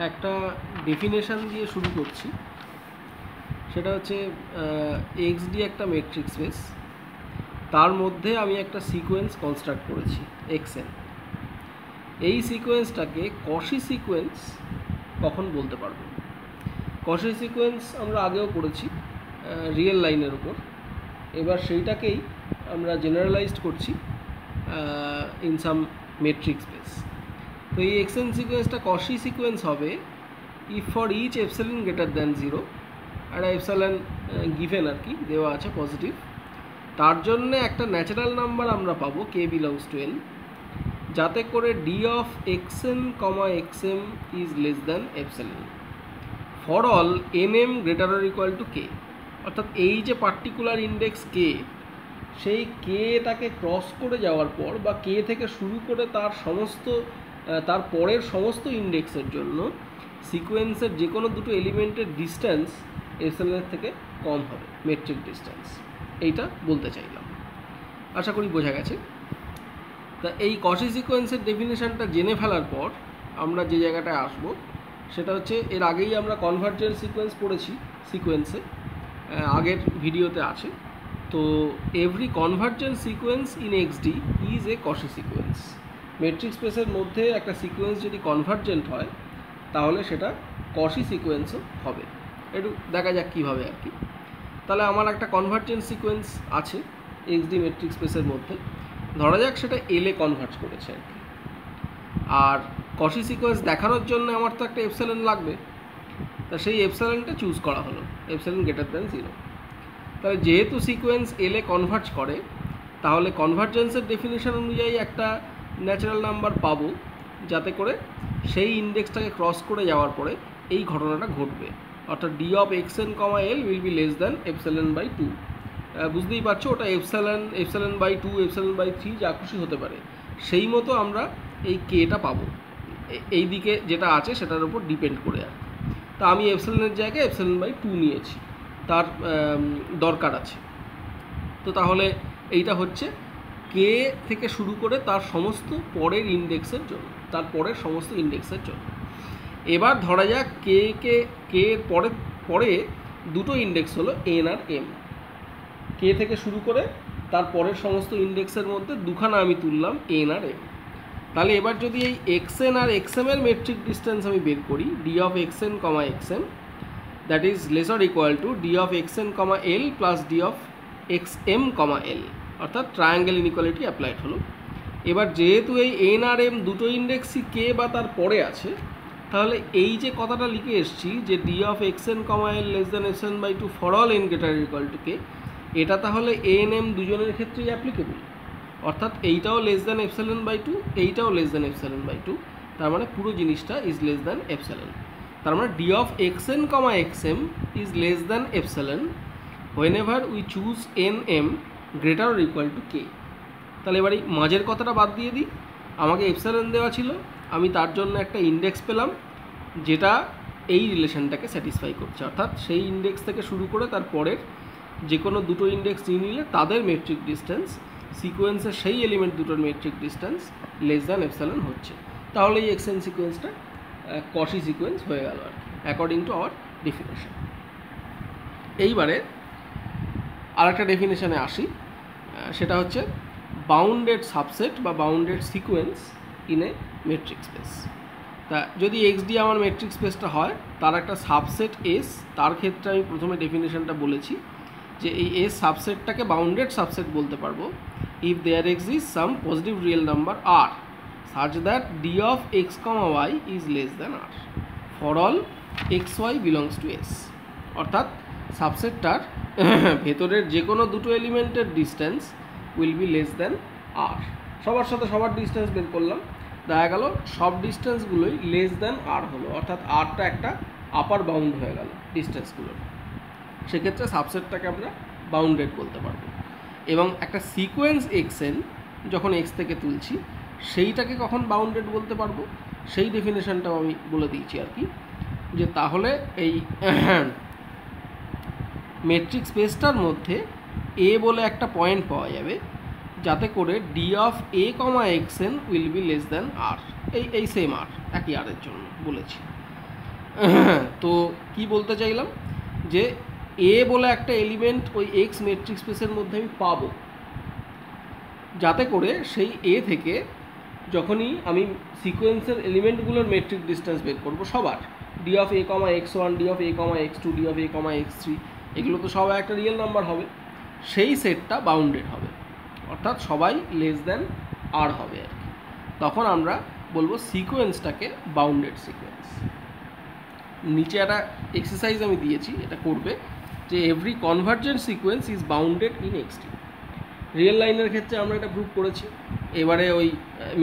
একটা ডেফিনেশন দিয়ে শুরু করছি, সেটা হচ্ছে XD একটা মেট্রিক স্পেস, তার মধ্যে আমি একটা সিকোয়েন্স কনস্ট্রাক্ট করেছি XN। এই সিকোয়েন্সটাকে কশি সিকোয়েন্স কখন বলতে পারবো? কশি সিকোয়েন্স আমরা আগেও করেছি রিয়েল লাইনের উপর, এবার সেইটাকেই আমরা জেনারেলাইজড করছি ইন সাম মেট্রিক স্পেস। তো এই XN সিকোয়েন্সটা কশি সিকোয়েন্স হবে if for each epsilon greater than 0, একটা এপসিলন গিভেন আর কি দেওয়া আছে পজিটিভ, তার জন্য একটা ন্যাচারাল নাম্বার আমরা পাবো k বিলংস টু n, যাতে করে d of xn, xm is less than epsilon for all nm greater or equal two k। অর্থাৎ এই যে পার্টিকুলার ইন্ডেক্স k, সেই কেটাকে ক্রস করে যাওয়ার পর বা কে থেকে শুরু করে তার পরের সমস্ত ইন্ডেক্সের জন্য সিকোয়েন্সের যে কোনো দুটো এলিমেন্টের ডিস্ট্যান্স এপসিলনের থেকে কম হবে, মেট্রিক ডিস্ট্যান্স। এইটা বলতে চাইলাম, আশা করি বোঝা গেছে। তা এই কশি সিকোয়েন্সের ডেফিনেশনটা জেনে ফেলার পর আমরা যে জায়গাটায় আসব সেটা হচ্ছে, এর আগেই আমরা কনভার্জেন্ট সিকোয়েন্স পড়েছি সিকোয়েন্সে, আগের ভিডিওতে আছে। তো every convergent sequence in XD is a Cauchy sequence. Metric স্পেসের মধ্যে একটা সিকোয়েন্স যদি কনভার্জেন্ট হয় তাহলে সেটা কশি সিকোয়েন্সও হবে। একটু দেখা যাক কীভাবে আর কি। তাহলে আমার একটা কনভার্জেন্ট সিকোয়েন্স আছে XD মেট্রিক স্পেসের মধ্যে, ধরা যাক সেটা এলে কনভার্ট করেছে আর কি। আর কশি সিকোয়েন্স দেখানোর জন্য আমার তো একটা এপসিলন লাগবে, তা সেই এপসিলনটা চুজ করা হলো, এপসিলন গ্রেটার দ্যান 0। তাহলে যেহেতু সিকোয়েন্স এলে কনভার্ট করে, তাহলে কনভার্জেন্সের ডেফিনেশন অনুযায়ী একটা ন্যাচারাল নাম্বার পাবো, যাতে করে সেই ইন্ডেক্সটাকে ক্রস করে যাওয়ার পরে এই ঘটনাটা ঘটবে। অর্থাৎ d of xn, l will be less than epsilon by 2। বুঝতেই পারছো, ওটা এপসিলন বাই 2, এপসিলন বাই 3 যা খুশি হতে পারে। সেই মতো আমরা এই কেটা পাবো, এই দিকে যেটা আছে সেটার উপর ডিপেন্ড করে আর। তা আমি এপসিলনের জায়গায় এপসিলন বাই 2 নিয়েছি, তার দরকার আছে। তো তাহলে এইটা হচ্ছে কে থেকে শুরু করে তার সমস্ত পরের ইন্ডেক্সের জন্য, তার পরের সমস্ত ইন্ডেক্সের জন্য। এবার ধরা যাক কে পরে দুটো ইন্ডেক্স হলো n আর m। কে থেকে শুরু করে তার পরের সমস্ত ইন্ডেক্সের মধ্যে দুখানা আমি তুললাম n আর m। তাহলে এবার যদি এই xn আর xm এর মেট্রিক ডিস্টেন্স আমি বের করি, d of xn, xm that is less or equal to d of xn, l plus d of xm, l, অর্থাৎ ট্রায়াঙ্গেল ইনইকুয়ালিটি অ্যাপ্লাইড হলো। এবার যেহেতু এই n আর m দুটো ইন্ডেক্সই কে বা তার পরে আছে, তাহলে এই যে কথাটা লিখে এসেছি যে d of xn, l less than epsilon by 2 for all n greater or equal to k, এটা তাহলে n m দুজনের ক্ষেত্রেই অ্যাপ্লিকেবল। অর্থাৎ এইটাও লেস দ্যান এপসিলন বাই 2, এইটাও লেস দ্যান এপসিলন বাই 2, তার মানে পুরো জিনিসটা ইজ লেস দ্যান এপসিলন। তার মানে d of xn, xm is less than epsilon whenever we choose nm greater or equal to k। তাহলে এবার এই মাঝের কথাটা বাদ দিয়ে দিই, আমাকে এপসিলন দেওয়া ছিল, আমি তার জন্য একটা ইন্ডেক্স পেলাম যেটা এই রিলেশনটাকে স্যাটিসফাই করছে। অর্থাৎ সেই ইন্ডেক্স থেকে শুরু করে তার পরের যে কোনো দুটো ইন্ডেক্স নিয়ে নিলে তাদের মেট্রিক ডিস্টেন্স, সিকোয়েন্সের সেই এলিমেন্ট দুটোর metric distance less than epsilon হচ্ছে। তাহলে এই XN সিকোয়েন্সটা কশি সিকোয়েন্স হয়ে গেল আর কি, অ্যাকর্ডিং টু আওয়ার ডেফিনেশন। এইবারে আরেকটা ডেফিনেশনে আসি, সেটা হচ্ছে বাউন্ডেড সাবসেট বা bounded sequence in a metric space. তা যদি XD আমার মেট্রিক স্পেসটা হয়, তার একটা সাবসেট S, তার ক্ষেত্রে আমি প্রথমে ডেফিনেশনটা বলেছি যে এই S সাবসেটটাকে বাউন্ডেড সাবসেট বলতে পারবো if there exist some positive real number R such that d of x, y is less than R for all xy belongs to S। অর্থাৎ সাবসেটটার ভেতরের যে কোনো দুটো এলিমেন্টের distance will be less than R। সবার সাথে সবার ডিস্টেন্স বের করলাম, দেখা গেল সব ডিস্টেন্সগুলোই লেস দ্যান R হলো, অর্থাৎ Rটা একটা আপার বাউন্ড হয়ে গেল ডিস্টেন্সগুলোর। সেক্ষেত্রে সাবসেটটাকে আমরা বাউন্ডেড বলতে পারবো। এবং একটা সিকোয়েন্স XN যখন X থেকে তুলছি, সেইটাকে কখন বাউন্ডেড বলতে পারবো, সেই ডেফিনেশনটাও আমি বলে দিয়েছি আর কি। যে তাহলে এই মেট্রিক স্পেসটার মধ্যে A বলে একটা পয়েন্ট পাওয়া যাবে, যাতে করে d of a, xn will be less than R। এই সেম R, একই R এর জন্য বলেছি। তো কি বলতে চাইলাম যে এ বলে একটা এলিমেন্ট ওই এক্স মেট্রিক স্পেসের মধ্যে আমি পাবো, যাতে করে সেই এ থেকে যখনই আমি সিকোয়েন্সের এলিমেন্টগুলোর মেট্রিক ডিস্টেন্স বের করবো সবার, d of a comma x one, d of a comma x two, D of a comma x three, এগুলো তো সবাই একটা রিয়েল নাম্বার হবে, সেই সেটটা বাউন্ডেড হবে, অর্থাৎ সবাই লেস দ্যান আর হবে আর কি। তখন আমরা বলবো সিকোয়েন্সটাকে বাউন্ডেড সিকোয়েন্স। নিচে একটা এক্সারসাইজ আমি দিয়েছি, এটা করবে যে every convergent sequence is bounded in XT. Real লাইনের ক্ষেত্রে আমরা এটা প্রুভ করেছি। এবারে ওই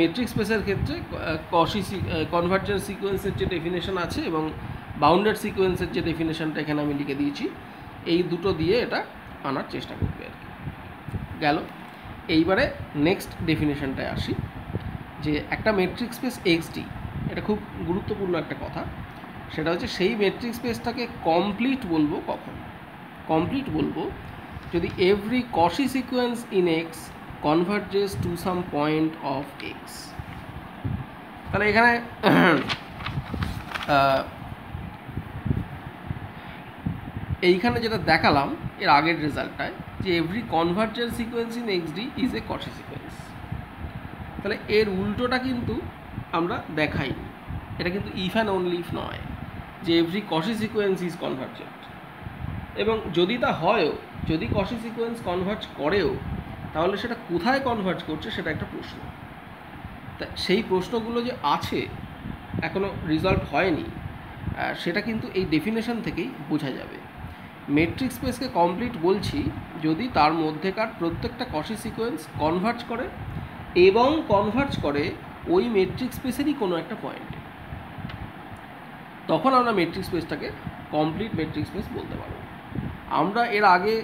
মেট্রিক স্পেসের ক্ষেত্রে কশি কনভার্জেন্ট সিকোয়েন্সের যে ডেফিনেশন আছে এবং বাউন্ডেড সিকোয়েন্সের যে ডেফিনেশনটা এখানে আমি লিখে দিয়েছি, এই দুটো দিয়ে এটা আনার চেষ্টা করবে আর কি। গেল। এইবারে নেক্সট ডেফিনেশনটায় আসি, যে একটা মেট্রিক স্পেস এক্সডি, এটা খুব গুরুত্বপূর্ণ একটা কথা, সেটা হচ্ছে সেই মেট্রিক স্পেসটাকে কমপ্লিট বলবো কখন? কমপ্লিট বলবো যদি every Cauchy sequence in X converges to some point of X. তাহলে এখানে এইখানে যেটা দেখালাম এর আগের রেজাল্টটায়, যে every convergent sequence in X d is a Cauchy sequence. তাহলে এর উল্টোটা কিন্তু আমরা দেখাইনি, এটা কিন্তু ইফ অ্যান্ড অনলি ইফ নয় যে every Cauchy sequence is convergent. এবং যদি তা হয়ও, যদি কশি সিকোয়েন্স কনভার্জ করেও, তাহলে সেটা কোথায় কনভার্জ করছে সেটা একটা প্রশ্ন। তা সেই প্রশ্নগুলো যে আছে, এখনও রেজাল্ট হয়নি, সেটা কিন্তু এই ডেফিনেশন থেকেই বোঝা যাবে। মেট্রিক স্পেসকে কমপ্লিট বলছি যদি তার মধ্যেকার প্রত্যেকটা কশি সিকোয়েন্স কনভার্জ করে এবং কনভার্জ করে ওই মেট্রিক স্পেসেরই কোনো একটা পয়েন্টে, তখন আমরা মেট্রিক স্পেসটাকে কমপ্লিট মেট্রিক স্পেস বলতে পারবো। আমরা এর আগে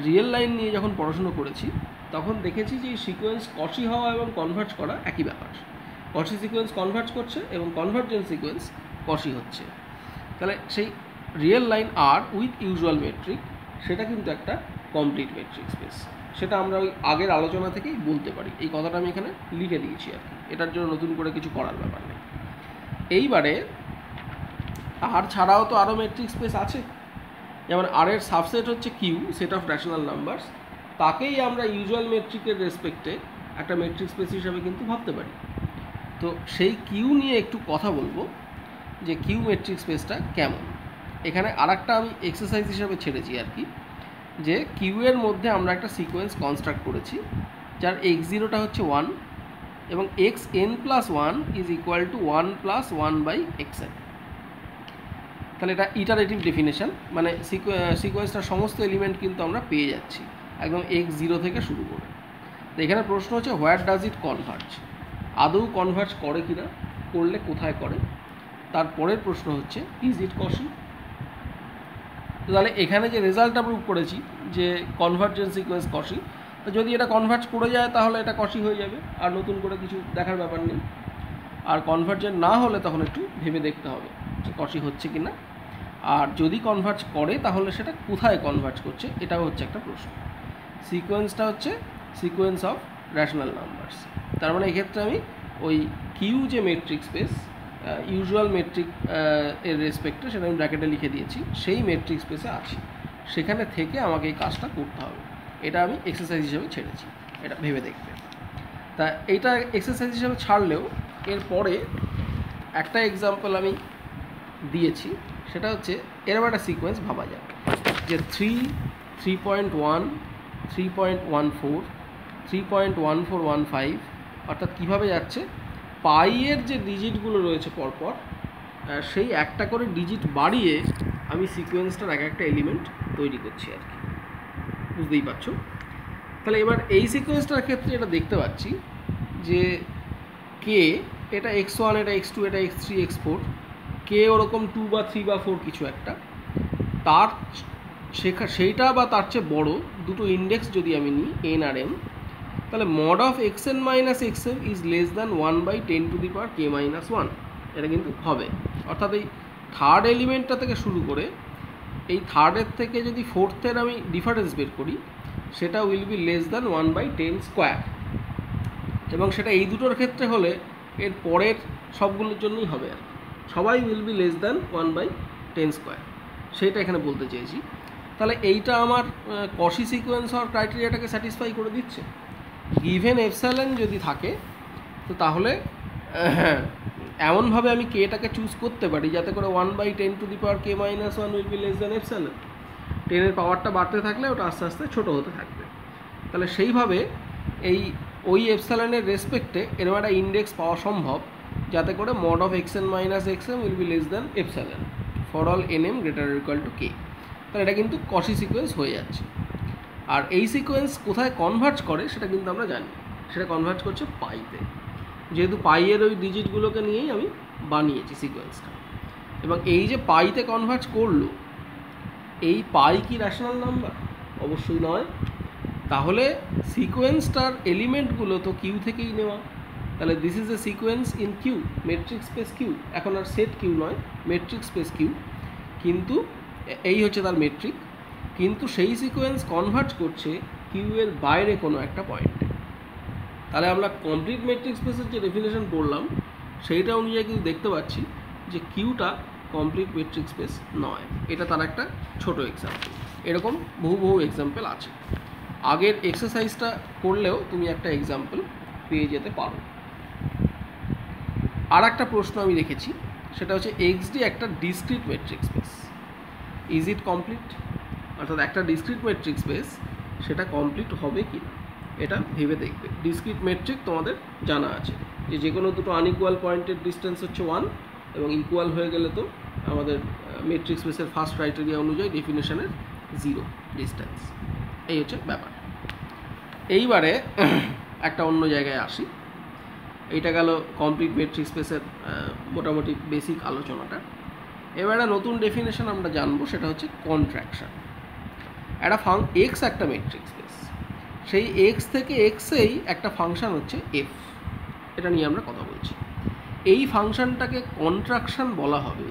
রিয়েল লাইন নিয়ে যখন পড়াশুনো করেছি তখন দেখেছি যে এই সিকোয়েন্স কশি হওয়া এবং কনভার্জ করা একই ব্যাপার। কশি সিকোয়েন্স কনভার্জ করছে এবং কনভার্জেন্ট সিকোয়েন্স কশি হচ্ছে। তাহলে সেই real line R with usual metric, সেটা কিন্তু একটা কমপ্লিট মেট্রিক স্পেস। সেটা আমরা ওই আগের আলোচনা থেকেই বলতে পারি। এই কথাটা আমি এখানে লিখে দিয়েছি আর কি, এটার জন্য নতুন করে কিছু করার ব্যাপার নেই। এইবারে আর ছাড়াও তো আরও মেট্রিক স্পেস আছে, যেমন আর এর সাবসেট হচ্ছে Q, set of rational numbers, তাকেই আমরা ইউজুয়াল মেট্রিকের রেসপেক্টে একটা মেট্রিক স্পেস হিসাবে কিন্তু ভাবতে পারি। তো সেই কিউ নিয়ে একটু কথা বলবো যে কিউ মেট্রিক স্পেসটা কেমন। এখানে আর একটা আমি এক্সারসাইজ হিসাবে ছেড়েছি আর কি, যে কিউ এর মধ্যে আমরা একটা সিকোয়েন্স কনস্ট্রাক্ট করেছি যার এক্স জিরোটা হচ্ছে 1 এবং x n plus 1 is equal to 1 plus 1 by x n. তাহলে এটা ইটারেটিভ ডেফিনেশন, মানে সিকোয়েন্সটার সমস্ত এলিমেন্ট কিন্তু আমরা পেয়ে যাচ্ছি একদম এক্স জিরো থেকে শুরু করে। তো এখানে প্রশ্ন হচ্ছে হোয়ার ডাজ ইট কনভার্জ, আদৌ কনভার্জ করে কি না, করলে কোথায় করে। তারপরের প্রশ্ন হচ্ছে ইজ ইট কশি। তো তাহলে এখানে যে রেজাল্টটা প্রুভ করেছি যে কনভার্জেন্ট সিকোয়েন্স কশি, তো যদি এটা কনভার্জ করে যায় তাহলে এটা কশি হয়ে যাবে, আর নতুন করে কিছু দেখার ব্যাপার নেই। আর কনভার্জেন্ট না হলে তখন একটু ভেবে দেখতে হবে যে কশি হচ্ছে কি না। আর যদি কনভার্জ করে তাহলে সেটা কোথায় কনভার্জ করছে, এটাও হচ্ছে একটা প্রশ্ন। সিকোয়েন্সটা হচ্ছে সিকোয়েন্স অফ র্যাশনাল নাম্বারস, তার মানে এক্ষেত্রে আমি ওই কিউ যে মেট্রিক স্পেস ইউজুয়াল মেট্রিক এর রেসপেক্টে, সেটা আমি ব্র্যাকেটে লিখে দিয়েছি, সেই মেট্রিক স্পেসে আছি, সেখানে থেকে আমাকে এই কাজটা করতে হবে। এটা আমি এক্সারসাইজ হিসেবে ছেড়েছি, এটা ভেবে দেখবে। তা এইটা এক্সারসাইজ হিসেবে ছাড়লেও এরপরে একটা এক্সাম্পল আমি দিয়েছি, সেটা হচ্ছে এরকম একটা সিকোয়েন্স ভাবা যায় যে 3, 3.1, 3.14, 3.1415, অর্থাৎ কীভাবে যাচ্ছে পাইয়ের যে ডিজিটগুলো রয়েছে পরপর, সেই একটা করে ডিজিট বাড়িয়ে আমি সিকোয়েন্সটার এক একটা এলিমেন্ট তৈরি করছি আর কি, বুঝতেই পারছো। তাহলে এবার এই সিকোয়েন্সটার ক্ষেত্রে এটা দেখতে পাচ্ছি যে কে এটা x1, এটা x2, এটা x3, x4, কে ওরকম 2 বা 3 বা 4 কিছু একটা, তার সেইটা বা তার চেয়ে বড় দুটো ইন্ডেক্স যদি আমি নিই n আর m, তাহলে mod of xn minus xm is less than 1/10⁻k-1, এটা কিন্তু হবে। অর্থাৎ এই থার্ড এলিমেন্টটা থেকে শুরু করে এই থার্ডের থেকে যদি ফোর্থের আমি ডিফারেন্স বের করি, সেটা উইল বি লেস দ্যান 1/10², এবং সেটা এই দুটোর ক্ষেত্রে হলে এর পরের সবগুলোর জন্যই হবে আর সবাই উইল বি লেস দ্যান 1/10^2, সেইটা এখানে বলতে চেয়েছি। তাহলে এইটা আমার কশি সিকোয়েন্স হওয়ার ক্রাইটেরিয়াটাকে স্যাটিসফাই করে দিচ্ছে। গিভেন এপসাইলন যদি থাকে তো তাহলে এমনভাবে আমি কেটাকে চুজ করতে পারি যাতে করে 1/10^k-1 will be less than epsilon. 10-এর পাওয়ারটা বাড়তে থাকলে ওটা আস্তে আস্তে ছোটো হতে থাকবে। তাহলে সেইভাবে ওই এপসাইলনের রেসপেক্টে এরকম একটা ইন্ডেক্স পাওয়া সম্ভব যাতে করে mod of xn minus xm will be less than epsilon for all nm greater or equal to k। তাহলে এটা কিন্তু কশি সিকোয়েন্স হয়ে যাচ্ছে। আর এই সিকোয়েন্স কোথায় কনভার্জ করে সেটা কিন্তু আমরা জানি, সেটা কনভার্জ করছে পাইতে, যেহেতু পাইয়ের ওই ডিজিটগুলোকে নিয়েই আমি বানিয়েছি সিকোয়েন্সটা। এবং এই যে পাইতে কনভার্জ করলো, এই পাই কি র্যাশনাল নাম্বার? অবশ্যই নয়। তাহলে সিকোয়েন্সটার এলিমেন্টগুলো তো কিউ থেকেই নেওয়া। তাহলে this is a sequence in Q, metric space Q, এখন আর সেট কিউ নয়, মেট্রিক স্পেস কিউ, কিন্তু এই হচ্ছে তার মেট্রিক। কিন্তু সেই সিকোয়েন্স কনভার্জ করছে কিউ এর বাইরে কোনো একটা পয়েন্টে। তাহলে আমরা কমপ্লিট মেট্রিক স্পেসের যে ডেফিনেশন পড়লাম সেইটা অনুযায়ী কিন্তু দেখতে পাচ্ছি যে কিউটা কমপ্লিট মেট্রিক স্পেস নয়। এটা তার একটা ছোট এক্সাম্পল। এরকম বহু এক্সাম্পল আছে। আগের এক্সারসাইজটা করলেও তুমি একটা এক্সাম্পল পেয়ে যেতে পারো। আর একটা প্রশ্ন আমি রেখেছি, সেটা হচ্ছে এক্সডি একটা discrete metric space, is it complete? অর্থাৎ একটা ডিসক্রিট মেট্রিক স্পেস সেটা কমপ্লিট হবে কি না এটা ভেবে দেখবে। ডিসক্রিট মেট্রিক তোমাদের জানা আছে যে কোনো দুটো আনইকুয়াল পয়েন্টের ডিস্টেন্স হচ্ছে 1 এবং ইকুয়াল হয়ে গেলে তো আমাদের মেট্রিক স্পেসের ফার্স্ট ক্রাইটেরিয়া অনুযায়ী ডেফিনেশনের 0 ডিস্টেন্স। এই হচ্ছে ব্যাপার। এইবারে একটা অন্য জায়গায় আসি। এইটা গেল কমপ্লিট মেট্রিক স্পেসের মোটামুটি বেসিক আলোচনাটা। এবারে নতুন ডেফিনেশন আমরা জানবো, সেটা হচ্ছে কন্ট্রাকশন। একটা এক্স একটা মেট্রিক স্পেস, সেই এক্স থেকে এক্সেই একটা ফাংশন হচ্ছে এফ, এটা নিয়ে আমরা কথা বলছি। এই ফাংশনটাকে কন্ট্রাকশন বলা হবে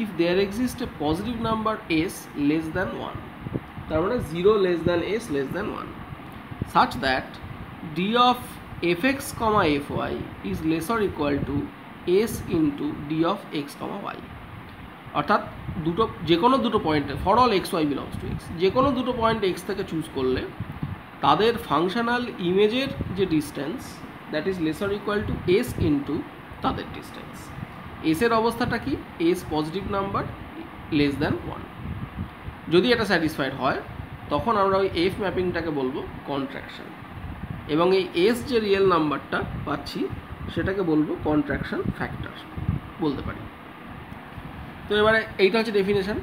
if there exist a positive number s less than 1, তার মানে 0 less than s less than 1, such that d of fx, fy is less or equal to s into d of x, y। অর্থাৎ যে কোনো দুটো পয়েন্টে for all x y belongs to X, যে কোনো দুটো পয়েন্ট এক্স থেকে choose করলে তাদের ফাংশনাল ইমেজের যে distance that is less or equal to s into তাদের ডিস্টেন্স। এসের অবস্থাটা কি? S positive number less than 1। যদি এটা স্যাটিসফাইড হয় তখন আমরা ওই এফ ম্যাপিংটাকে বলবো কন্ট্রাকশন, এবং এই এস যে রিয়েল নাম্বারটা পাচ্ছি সেটাকে বলবো কন্ট্রাকশন ফ্যাক্টর বলতে পারি। তো এবারে এইটা হচ্ছে ডেফিনেশন।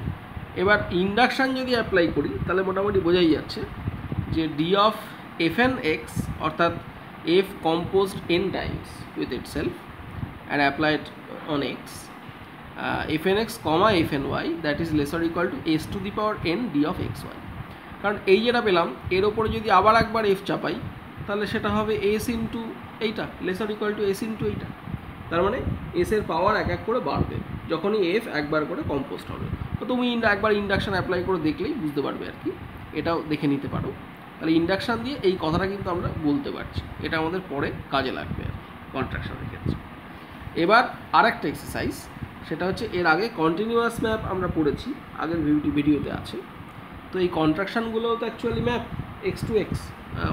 এবার ইন্ডাকশান যদি অ্যাপ্লাই করি তাহলে মোটামুটি বোঝাই যাচ্ছে যে D of F N X, অর্থাৎ F composed N times with itself and applied on X, F N X comma F N Y that is lesser equal to S to the power N D of X Y. কারণ এই যেটা পেলাম এর ওপরে যদি আবার একবার F চাপাই তাহলে সেটা হবে এস ইন্টু এইটা laser equal to s into এইটা। তার মানে এসের পাওয়ার এক এক করে বাড়বে যখনই এফ একবার করে কম্পোস্ট হবে। তো তুমি একবার ইন্ডাকশান অ্যাপ্লাই করে দেখলেই বুঝতে পারবে আর কি, এটাও দেখে নিতে পারো। তাহলে ইন্ডাকশান দিয়ে এই কথাটা কিন্তু আমরা বলতে পারছি, এটা আমাদের পরে কাজে লাগবে আর কি কন্ট্রাকশনের ক্ষেত্রে। এবার আর একটা এক্সারসাইজ, সেটা হচ্ছে এর আগে কন্টিনিউয়াস ম্যাপ আমরা পড়েছি, আগের ভিডিওতে আছে। তো এই কন্ট্রাকশানগুলোও তো actually map x to x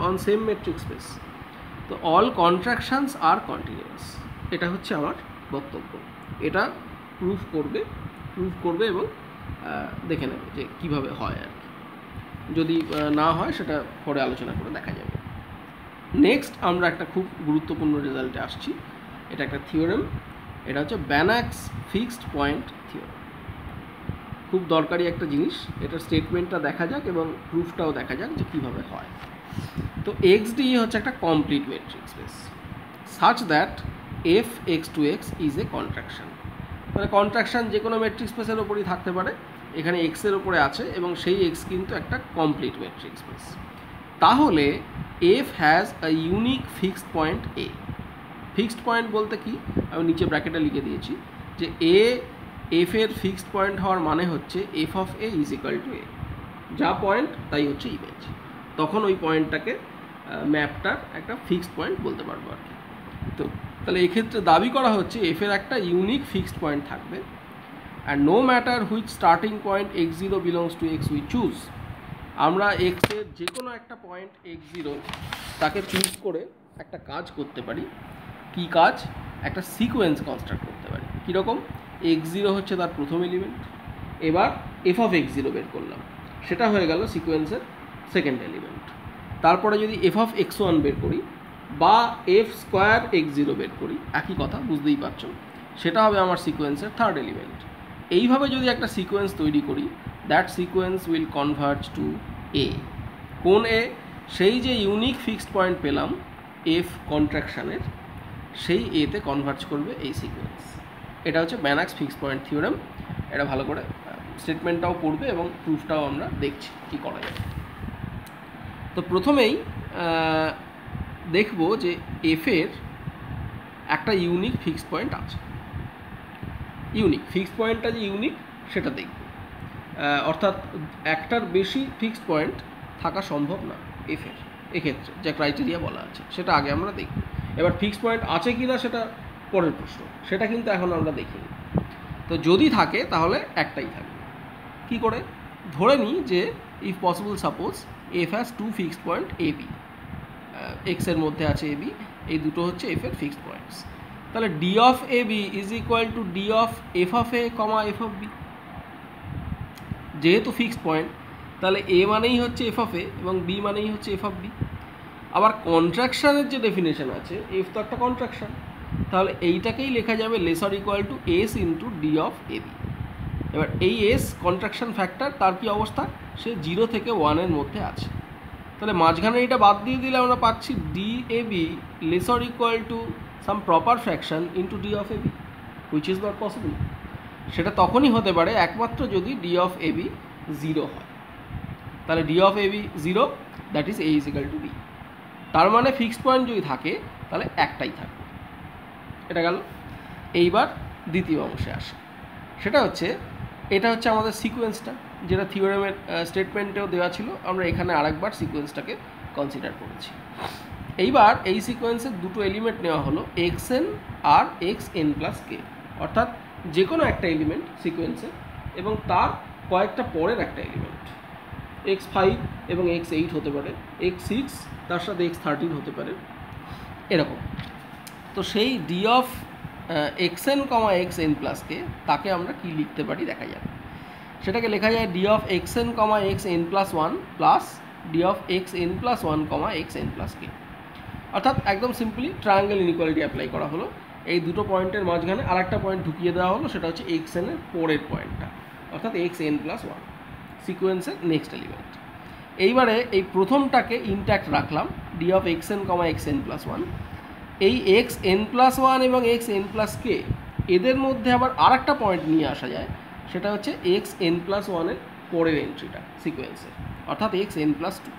on same metric space. তো অল কন্ট্রাকশানস আর কন্টিনিউয়াস, এটা হচ্ছে আমার বক্তব্য। এটা প্রুফ করবে এবং দেখে নেবে যে কীভাবে হয় আর কি। যদি না হয় সেটা পরে আলোচনা করে দেখা যাবে। নেক্সট আমরা একটা খুব গুরুত্বপূর্ণ রেজাল্টে আসছি। এটা একটা থিওরেম, এটা হচ্ছে ব্যানাক্স ফিক্সড পয়েন্ট থিওরেম। খুব দরকারি একটা জিনিস, এটার স্টেটমেন্টটা দেখা যাক এবং প্রুফটাও দেখা যাক যে কীভাবে হয়। তো এক্স ডি হচ্ছে একটা complete metric space such that f x to x is a contraction. মানে কন্ট্রাকশন যে কোনো মেট্রিক স্পেসের ওপরই থাকতে পারে, এখানে এক্সের ওপরে আছে এবং সেই এক্স কিন্তু একটা কমপ্লিট মেট্রিক স্পেস। তাহলে F has a unique fixed point A. Fixed point বলতে কি আমি নিচে ব্র্যাকেটে লিখে দিয়েছি যে এফ এর ফিক্সড পয়েন্ট হওয়ার মানে হচ্ছে F of A is equal to A, যা পয়েন্ট তাই হচ্ছে ইমেজ। তখন ওই পয়েন্টটাকে ম্যাপটার একটা ফিক্সড পয়েন্ট বলতে পারবো আর কি। তো তাহলে এক্ষেত্রে দাবি করা হচ্ছে এফ এর একটা ইউনিক ফিক্সড পয়েন্ট থাকবে, and no matter which starting point x0 belongs to x we choose. আমরা x এর যে কোনো একটা পয়েন্ট x0 তাকে চুজ করে একটা কাজ করতে পারি। কি কাজ? একটা সিকোয়েন্স কনস্ট্রাক্ট করতে পারি। কীরকম? x0 হচ্ছে তার প্রথম এলিমেন্ট, এবার এফ অফ x0 বের করলাম, সেটা হয়ে গেল সিকোয়েন্সের সেকেন্ড এলিমেন্ট। তারপরে যদি এফ অফ x1 বের করি বা এফ স্কোয়ার x0 বের করি, একই কথা, বুঝতেই পারছো, সেটা হবে আমার সিকোয়েন্সের থার্ড এলিমেন্ট। এইভাবে যদি একটা সিকোয়েন্স তৈরি করি, that sequence will converge to A. কোন এ? সেই যে ইউনিক ফিক্সড পয়েন্ট পেলাম এফ কন্ট্রাকশানের, সেই এতে কনভার্জ করবে এই সিকোয়েন্স। এটা হচ্ছে ব্যানাক্স ফিক্সড পয়েন্ট থিওরেম। এটা ভালো করে স্টেটমেন্টটাও পড়বে এবং প্রুফটাও আমরা দেখছি কী করা যায়। তো প্রথমেই দেখব যে এফের একটা ইউনিক ফিক্সড পয়েন্ট আছে। ইউনিক ফিক্সড পয়েন্টটা যে ইউনিক সেটা দেখব, অর্থাৎ একটার বেশি ফিক্সড পয়েন্ট থাকা সম্ভব না এফের। এক্ষেত্রে যে ক্রাইটেরিয়া বলা আছে সেটা আগে আমরা দেখব। এবার ফিক্সড পয়েন্ট আছে কি না সেটা পরের প্রশ্ন, সেটা কিন্তু এখন আমরা দেখিনি। তো যদি থাকে তাহলে একটাই থাকবে। কি করে? ধরে নিই যে if possible suppose f has two fixed point a b, এক্সের মধ্যে আছে এ বি, এই দুটো হচ্ছে এফের ফিক্সড পয়েন্টস। তাহলে d of a b is equal to D of f of a comma f of b. যেহেতু ফিক্সড পয়েন্ট, তাহলে এ মানেই হচ্ছে এফ অফ এ এবং বি মানেই হচ্ছে এফ অফ বি। আবার কন্ট্রাকশানের যে ডেফিনেশন আছে, এফ তো একটা কন্ট্রাকশান, তাহলে এইটাকেই লেখা যাবে less or equal to s into d of a b. এবার এই এস কন্ট্রাকশান ফ্যাক্টর, তার কি অবস্থা? সে 0 থেকে 1-এর মধ্যে আছে। তাহলে মাঝখানে এটা বাদ দিয়ে দিলে আমরা পাচ্ছি d a b less or equal to some proper fraction into d of a b, which is not possible. সেটা তখনই হতে পারে একমাত্র যদি ডি অফ এ বি 0 হয়। তাহলে d of a b 0, that is a is equal to b. তার মানে ফিক্সড পয়েন্ট যদি থাকে তাহলে একটাই থাকবে। এটা গেল। এইবার দ্বিতীয় অংশে আসে, সেটা হচ্ছে এটা হচ্ছে আমাদের সিকোয়েন্সটা, যেটা থিওরেমের স্টেটমেন্টেও দেওয়া ছিল। আমরা এখানে আরেকবার সিকোয়েন্সটাকে কনসিডার করেছি। এইবার এই সিকোয়েন্সের দুটো এলিমেন্ট নেওয়া হলো এক্স এন আর এক্স এন প্লাস কে, অর্থাৎ যে কোনো একটা এলিমেন্ট সিকোয়েন্সে এবং তার কয়েকটা পরের একটা এলিমেন্ট, x5 এবং x8 হতে পারে, x6 তার সাথে x13 হতে পারে, এরকম। তো সেই D of xn comma xn plus K, তাকে আমরা কি লিখতে পারি দেখা যাবে। সেটাকে লেখা যায় D of xn comma xn plus 1 plus D of xn plus 1 comma xn plus K. অর্থাৎ একদম সিম্পলি ট্রায়াঙ্গেল ইনইকুয়ালিটি অ্যাপ্লাই করা হলো। এই দুটো পয়েন্টের মাঝখানে আর একটা পয়েন্ট ঢুকিয়ে দেওয়া হলো, সেটা হচ্ছে xn এর পরের পয়েন্টটা, অর্থাৎ xn প্লাস 1 সিকোয়েন্সের নেক্সট এলিমেন্ট। এইবারে এই প্রথমটাকে ইনট্যাক্ট রাখলাম, D of xn comma xn plus 1। এই xn প্লাস 1 এবং xn প্লাস কে, এদের মধ্যে আবার আর একটা পয়েন্ট নিয়ে আসা যায়, সেটা হচ্ছে xn প্লাস 1-এর পরের এন্ট্রিটা সিকোয়েন্সের, অর্থাৎ xn প্লাস 2।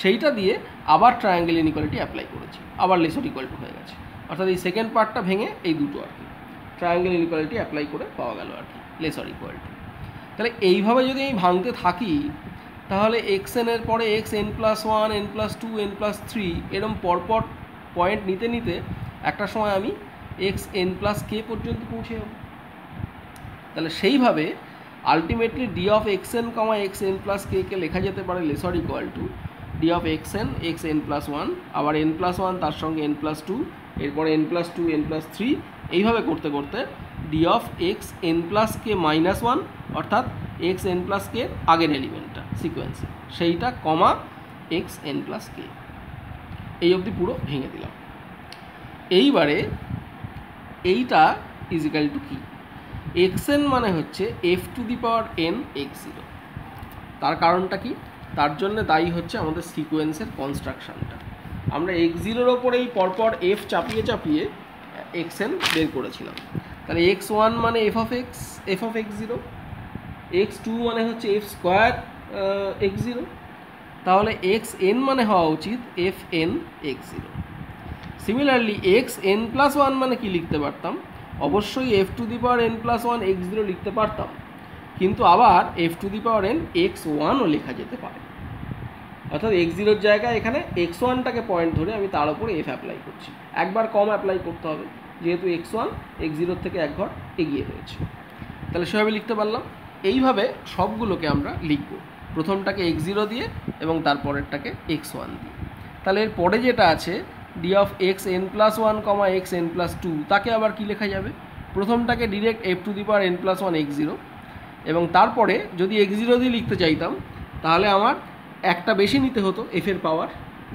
সেইটা দিয়ে আবার ট্রায়াঙ্গেল ইনইকুয়ালিটি অ্যাপ্লাই করেছি, আবার লেস অর ইকুয়াল টু হয়ে গেছে। অর্থাৎ এই সেকেন্ড পার্টটা ভেঙে এই দুটো আর কি ট্রায়াঙ্গেল ইনইকুয়ালিটি অ্যাপ্লাই করে পাওয়া গেল আর কি, লেস অর ইকুয়াল টু। তাহলে এইভাবে যদি আমি ভাঙতে থাকি, তাহলে xn এর পরে xn plus 1, n plus 2, n plus 3 এরকম পরপর পয়েন্ট নিতে নিতে একটা সময় আমি xn প্লাস কে পর্যন্ত পৌঁছে যাব। তাহলে সেইভাবে ultimately D of xn comma xn plus K কে লেখা যেতে পারে less or equal to D of xn xn plus 1, আবার n প্লাস 1 তার সঙ্গে n প্লাস 2, এরপরে n প্লাস 2, n প্লাস 3, এইভাবে করতে করতে D of xn plus K minus 1, অর্থাৎ xn প্লাস কে আগের এলিমেন্টটা সিকোয়েন্সে, সেইটা কমা xn প্লাস কে, এই অবধি পুরো ভেঙে দিলাম। এইবারে এইটা ইজিক্যাল টু কি? xn মানে হচ্ছে f two the power n x0। তার কারণটা কি? তার জন্য দায়ী হচ্ছে আমাদের সিকোয়েন্সের কনস্ট্রাকশানটা। আমরা x0-র ওপরেই পরপর f চাপিয়ে চাপিয়ে xn বের করেছিলাম। তাহলে x1 মানে f অফ x0, x2 মানে হচ্ছে f স্কোয়ার x0, তাহলে xn মানে হওয়া উচিত fn x0। Similarly xn plus 1 মানে কি লিখতে পারতাম? অবশ্যই f two the power n plus 1 x0 লিখতে পারতাম, কিন্তু আবার f two the power n x1ও লেখা যেতে পারে। অর্থাৎ x0 এর জায়গায় এখানে x1টাকে পয়েন্ট ধরে আমি তার উপরে f অ্যাপ্লাই করছি, একবার কম অ্যাপ্লাই করতে হবে, যেহেতু x1 x0 থেকে এক ঘর এগিয়ে রয়েছে। তাহলে সেভাবে লিখতে পারলাম। এইভাবে সবগুলোকে আমরা লিখব, প্রথমটাকে x0 দিয়ে এবং তারপরেরটাকে x1 দিয়ে। তাহলে এর পরে যেটা আছে d অফ xn+1, xn+2, তাকে আবার কি লেখা যাবে? প্রথমটাকে ডিরেক্ট f⁴n+1 x0, এবং তারপরে যদি x0 দিয়ে লিখতে চাইতাম তাহলে আমার একটা বেশি নিতে হতো f এর পাওয়ার,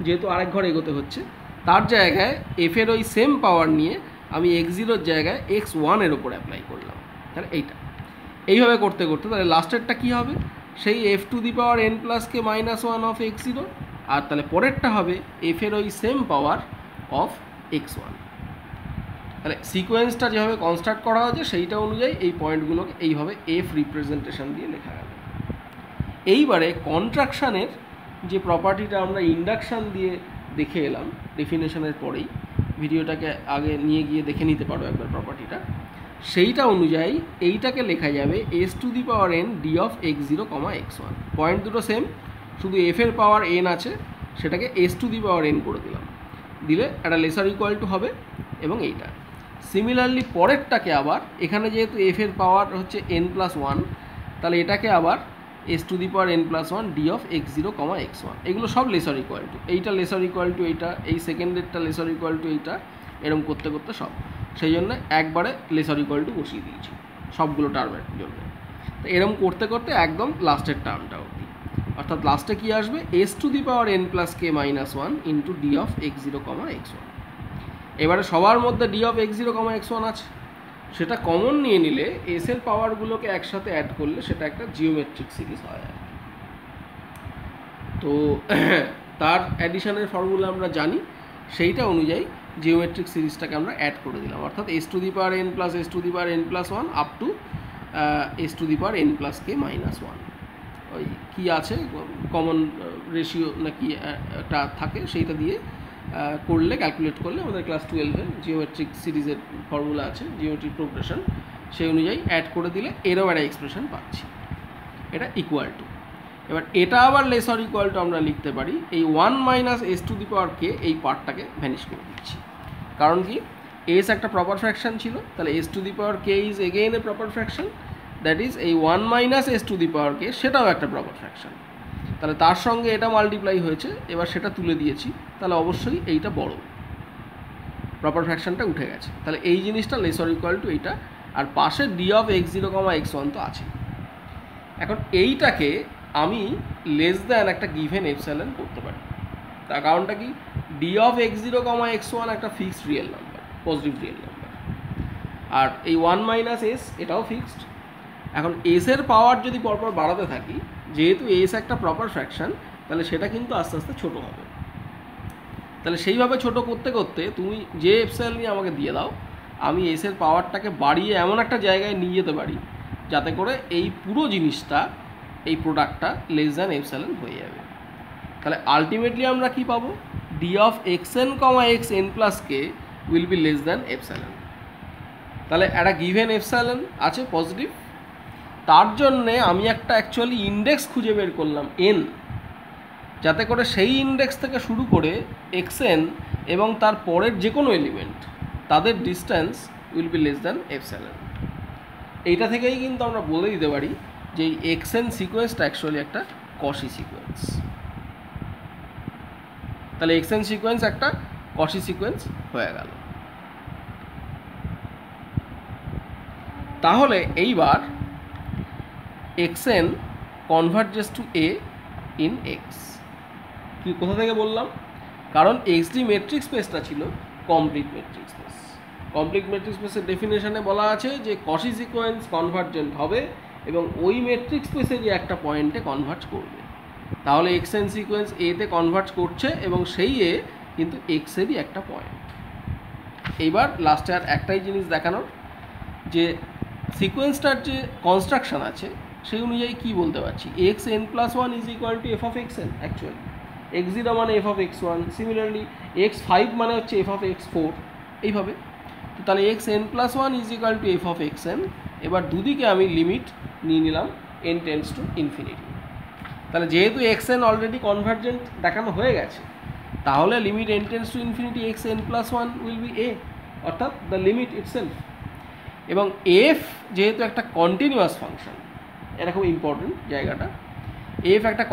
যেহেতু আরেক ঘর এগোতে হচ্ছে। তার জায়গায় f এর ওই সেম পাওয়ার নিয়ে আমি x0-র জায়গায় x1 এর ওপর অ্যাপ্লাই করলাম। তাহলে এইভাবে করতে করতে তাহলে লাস্টেরটা কী হবে? সেই f⁴n+k-1 অফ x0, আর তাহলে পরেরটা হবে f এর ওই সেম পাওয়ার অফ x1। তাহলে সিকোয়েন্সটা যেভাবে কনস্ট্রাক্ট করা হয়েছে সেইটা অনুযায়ী এই পয়েন্টগুলোকে এইভাবে f রিপ্রেজেন্টেশন দিয়ে লেখা গেল। এইবারে কন্ট্রাকশানের যে প্রপার্টিটা আমরা ইন্ডাকশান দিয়ে দেখে এলাম ডেফিনেশনের পরেই, ভিডিওটাকে আগে নিয়ে গিয়ে দেখে নিতে পারো একবার প্রপার্টিটা, সেইটা অনুযায়ী এইটাকে লেখা যাবে s⁴n d of x0, x1। Point দুটো সেম, শুধু f এর পাওয়ার n আছে, সেটাকে s⁴n করে দিলাম, দিলে একটা লেসার ইকুয়াল টু হবে। এবং এইটা সিমিলারলি পরেরটাকে আবার এখানে যেহেতু f এর পাওয়ার হচ্ছে n+1, তাহলে এটাকে আবার s⁴n+1 d of x0, x1। এগুলো সব লেসার ইকুয়াল টু, এইটা লেসার ইকুয়াল টু এইটা, এই সেকেন্ডেরটা লেসার ইকুয়াল টু এইটা, এরকম করতে করতে সব, সেই জন্য একবারে লেসার ইকুয়াল টু বসিয়ে দিয়েছি সবগুলো টার্মের জন্য। তো এরকম করতে করতে একদম লাস্টের টার্মটা অবধি, অর্থাৎ লাস্টে কী আসবে? s⁴n+k-1 into d of x0, x1। এবারে সবার মধ্যে d অফ x0, x1 আছে, সেটা কমন নিয়ে নিলে s এর পাওয়ারগুলোকে একসাথে অ্যাড করলে সেটা একটা জিওমেট্রিক সিরিজ হয়। তো তার অ্যাডিশনের ফর্মুলা আমরা জানি, সেইটা অনুযায়ী জিওমেট্রিক সিরিজটাকে আমরা অ্যাড করে দিলাম, অর্থাৎ s⁴n+s⁴n+1 আপ টু s⁴n+k-1। ওই কী আছে কমন রেশিও নাকি একটা থাকে, সেইটা দিয়ে করলে, ক্যালকুলেট করলে আমাদের ক্লাস 12-এর জিওমেট্রিক সিরিজের ফর্মুলা আছে, জিওমেট্রিক প্রোগ্রেশন, সেই অনুযায়ী অ্যাড করে দিলে এরও একটা এক্সপ্রেশন পাচ্ছি, এটা ইকুয়াল টু। এবার এটা আবার লেসার ইকুয়াল টু আমরা লিখতে পারি এই 1 - s⁴k, এই পার্টটাকে ভ্যানিশ করে দিচ্ছি। কারণ কি? s একটা প্রপার ফ্র্যাকশন ছিল, তাহলে s⁴k is again a proper fraction, that is এই 1 - s⁴k সেটাও একটা প্রপার ফ্র্যাকশন। তাহলে তার সঙ্গে এটা মাল্টিপ্লাই হয়েছে, এবার সেটা তুলে দিয়েছি, তাহলে অবশ্যই এইটা বড়, প্রপার ফ্র্যাকশনটা উঠে গেছে। তাহলে এই জিনিসটা লেসার ইকুয়াল টু এইটা, আর পাশে d অফ x0, x1 তো আছে। এখন এইটাকে আমি লেস দ্যান একটা গিভেন এপসাইলন করতে পারি। তার কারণটা কি? d অফ x0, x1 একটা fixed real number, positive real number, আর এই 1 - s এটাও ফিক্সড। এখন s এর পাওয়ার যদি পরপর বাড়াতে থাকি, যেহেতু s একটা প্রপার ফ্র্যাকশন, তাহলে সেটা কিন্তু আস্তে আস্তে ছোটো হবে। তাহলে সেইভাবে ছোট করতে করতে তুমি যে এপসাইলন নিয়ে আমাকে দিয়ে দাও, আমি s এর পাওয়ারটাকে বাড়িয়ে এমন একটা জায়গায় নিয়ে যেতে পারি যাতে করে এই পুরো জিনিসটা, এই প্রোডাক্টটা লেস দ্যান এপসাইলন হয়ে যাবে। তাহলে আলটিমেটলি আমরা কি পাবো? d of xn, xn+k will be less than epsilon. তাহলে একটা গিভেন এপসাইলন আছে পজিটিভ, তার জন্যে আমি একটা অ্যাকচুয়ালি ইন্ডেক্স খুঁজে বের করলাম n, যাতে করে সেই ইন্ডেক্স থেকে শুরু করে xn এবং তার পরের যে কোনো এলিমেন্ট, তাদের distance will be less than epsilon. এইটা থেকেই কিন্তু আমরা বলে দিতে পারি যে এই xn সিকোয়েন্সটা অ্যাকচুয়ালি একটা কশি সিকোয়েন্স। তাহলে xn সিকোয়েন্স একটা কশি সিকোয়েন্স হয়ে গেল। তাহলে এইবার xn converges to a in x, কি কোথা থেকে বললাম? কারণ xd মেট্রিক স্পেসটা ছিল complete metric space. Complete metric স্পেসের ডেফিনেশনে বলা আছে যে কশি সিকোয়েন্স কনভার্জেন্ট হবে এবং ওই মেট্রিক স্পেসে যে একটা পয়েন্টে কনভার্জ করবে। তাহলে xn সিকোয়েন্স এতে কনভার্জ করছে এবং সেই এ কিন্তু x এরই একটা পয়েন্ট। এইবার লাস্টে আর একটাই জিনিস দেখানোর, যে সিকোয়েন্সটার যে কনস্ট্রাকশন আছে সেই অনুযায়ী কী বলতে পারছি, xn+1 is equal two f of xn, actually x0 মানে f of x1, similarly x5 মানে হচ্ছে f অফ x4, এইভাবে। তো তাহলে xn+1 is equal two f of xn। এবার দুদিকে আমি লিমিট নিয়ে নিলাম n টেন্ডস টু ইনফিনিটি। তাহলে যেহেতু xn অলরেডি কনভার্জেন্ট দেখানো হয়ে গেছে, তাহলে limit n tends to infinity xn+1 will be a, অর্থাৎ দ্য লিমিট ইটসেলফ। এবং এফ যেহেতু একটা কন্টিনিউয়াস ফাংশন, এটা খুব ইম্পর্টেন্ট জায়গাটা, এফ একটা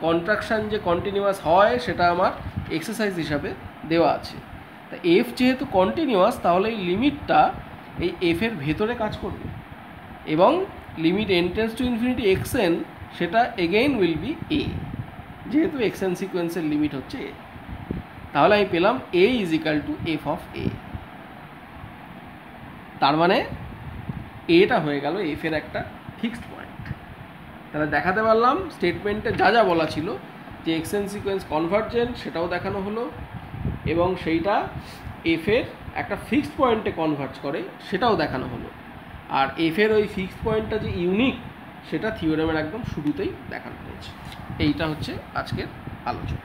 কন্ট্রাকশান যে কন্টিনিউয়াস হয় সেটা আমার এক্সারসাইজ হিসাবে দেওয়া আছে। তা এফ যেহেতু কন্টিনিউয়াস, তাহলে এই লিমিটটা এই এফের ভেতরে কাজ করবে, এবং limit n tends to infinity xn, সেটা এগেইন উইল বি এ, যেহেতু xn সিকোয়েন্সের লিমিট হচ্ছে এ। তাহলে আমি পেলাম a is equal to F of A. তার মানে এটা হয়ে গেল এফের একটা ফিক্সড পয়েন্ট। তাহলে দেখাতে পারলাম স্টেটমেন্টে যা যা বলা ছিল, যে xn সিকোয়েন্স কনভার্জেন্ট সেটাও দেখানো হলো, এবং সেইটা এফের একটা ফিক্সড পয়েন্টে কনভার্জ করে সেটাও দেখানো হলো। আর এফের ওই ফিক্সড পয়েন্টটা যে ইউনিক, সেটা থিওরেমের একদম শুরুতেই দেখানো হয়েছে। এইটা হচ্ছে আজকের আলোচনা।